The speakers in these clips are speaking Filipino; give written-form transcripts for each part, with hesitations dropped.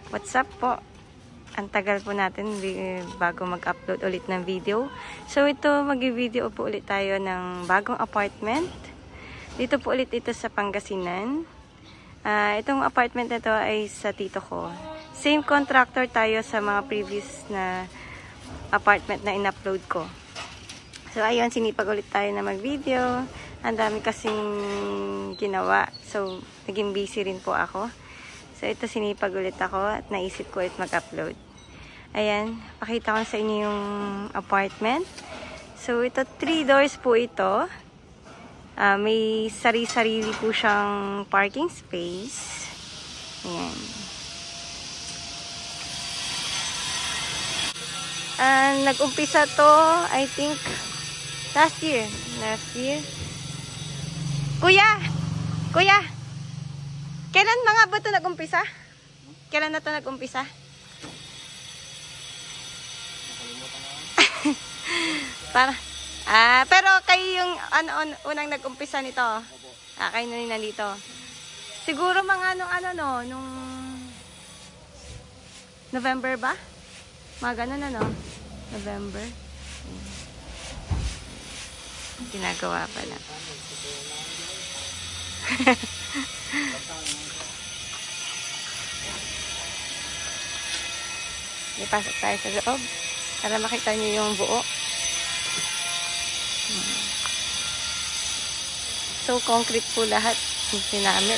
What's up po? Ang tagal po natin bago mag-upload ulit ng video. So ito, mag-video po ulit tayo ng bagong apartment. Dito po ulit ito sa Pangasinan. Itong apartment na to ay sa tito ko. Same contractor tayo sa mga previous na apartment na in-upload ko. So ayun, sinipag ulit tayo na mag-video. Ang dami kasing ginawa. So naging busy rin po ako. So ito, sinipag ulit ako at naisip ko ulit mag-upload. Ayan, pakita ko sa inyo yung apartment. So ito, 3 doors po ito. May sarili po siyang parking space. Ayan. Nag-umpisa to, I think, last year. Kuya! Kailan mga ba ito nag-umpisa? Kailan na ito nag-umpisa? Pero kayo yung unang nag-umpisa nito. Kayo na rin nandito. Siguro mga nung November ba? Mga ganun November. Ginagawa pala. Ipasok tayo sa loob para makita niyo yung buo. So, concrete po lahat yung sinamit.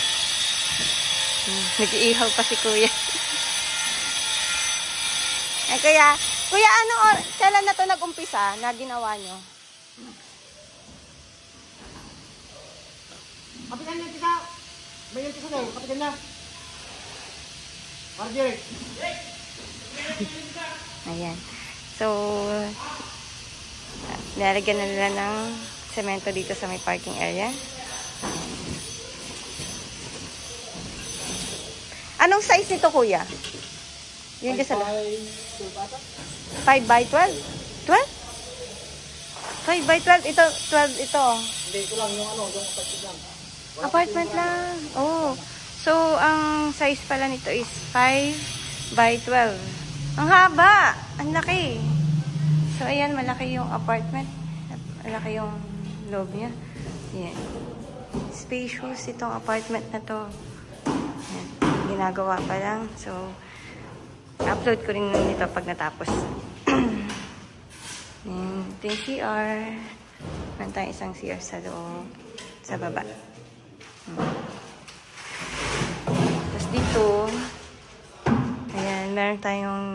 Nag-iihaw pa si kuya. Ay, kuya, kailan na to nag-umpisa na ginawa nyo? Kapitan na kita! Bayan kita daw, kapitan na! Marjorie! Ayan. So, nilalagyan na nila ng semento dito sa may parking area. Anong size nito, kuya? Yun ka sa 5 by 12? 12? 5 by 12? Ito, 12 ito. Hindi, ito lang yung apartment lang. Apartment lang. Oh. So, ang size pala nito is 5 by 12. Ang haba! Ang laki! So, ayan, malaki yung apartment. Malaki yung loob niya. Ayan. Spacious itong apartment na to. Ayan. Ginagawa pa lang. So, upload ko rin nito pag natapos. Ayan. Ito yung CR. Meron tayong isang CR sa loob. Sa baba. Tapos dito, ayan, meron tayong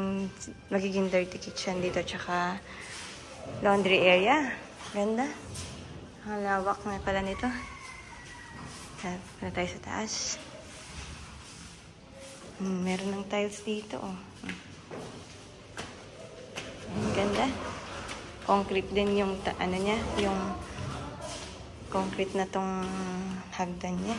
magiging dirty kitchen dito, tsaka laundry area. Ganda. Ang lawak na pala nito. Pala tayo sa taas. Meron ng tiles dito. Ang ganda. Concrete din yung niya, yung concrete na tong hagdan niya.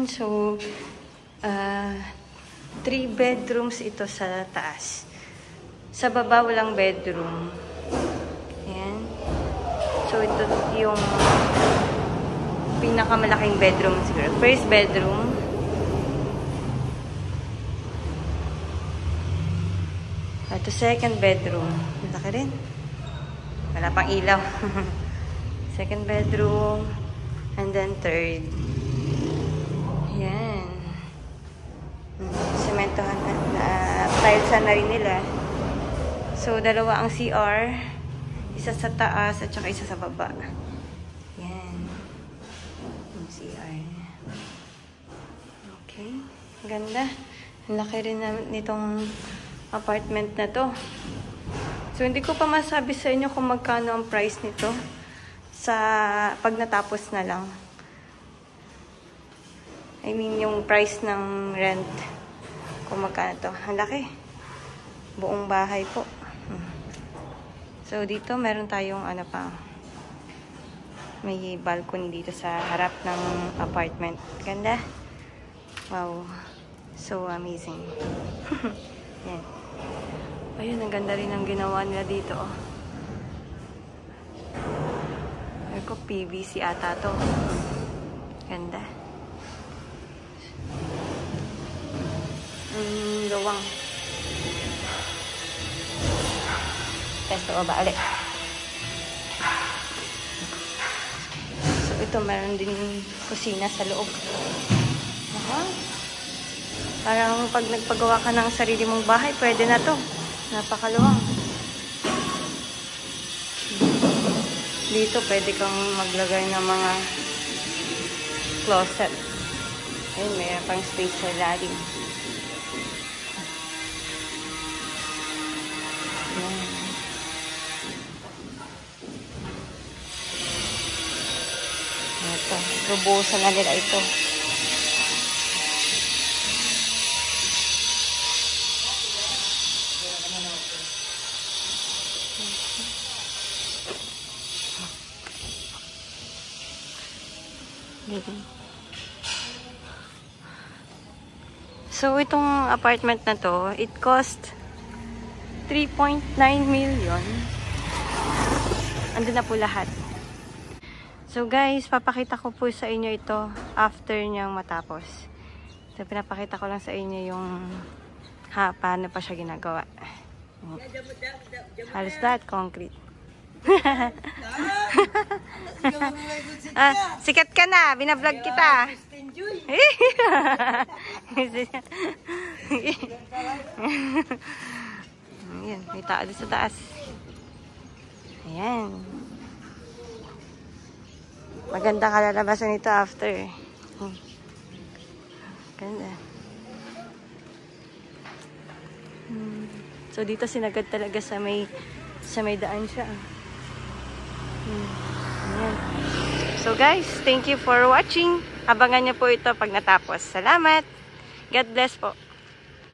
So, 3 bedrooms ito sa taas. Sa baba, walang bedroom. Ayan. So, ito yung pinakamalaking bedroom siguro. First bedroom. Ito, second bedroom. Malaki rin. Wala pang ilaw. Second bedroom. And then third. Ayan. Sementohan na tilesan na rin nila. So, dalawa ang CR. Isa sa taas at saka isa sa baba. Ayan. Yung CR. Okay. Ganda. Ang laki rin nitong apartment na to. So, hindi ko pa masabi sa inyo kung magkano ang price nito sa pag natapos na lang. I mean, yung price ng rent. Kung magkano to. Ang laki. Buong bahay po. So, dito meron tayong may balcony dito sa harap ng apartment. Ganda. Wow. So amazing. Yan. Ayun, ang ganda rin ang ginawa nila dito. Sabi ko, PVC ata to. Ganda. Gawang. Testo ba ulit. So, ito meron din kusina sa loob. Aha. Parang pag nagpagawa ka ng sarili mong bahay, pwede na to. Napakaluwang. Dito, pwede kang maglagay ng mga closet. Ayun, may pang space sa lalim. Ito, lubusan na nila ito. So, itong apartment na to, it cost 3.9 million. Andun na po lahat. So guys, papakita ko po sa inyo ito after niyang matapos. So pinapakita ko lang sa inyo yung paano pa siya ginagawa. Halos lahat concrete. Sikat ka na, binablog kita. Ayan, may tao sa taas. Ayan. Maganda kalalabasan nito after. Ganda. So dito sinagad talaga sa may daan siya. Ayan. So guys, thank you for watching. Abangan niyo po ito pag natapos. Salamat. God bless po.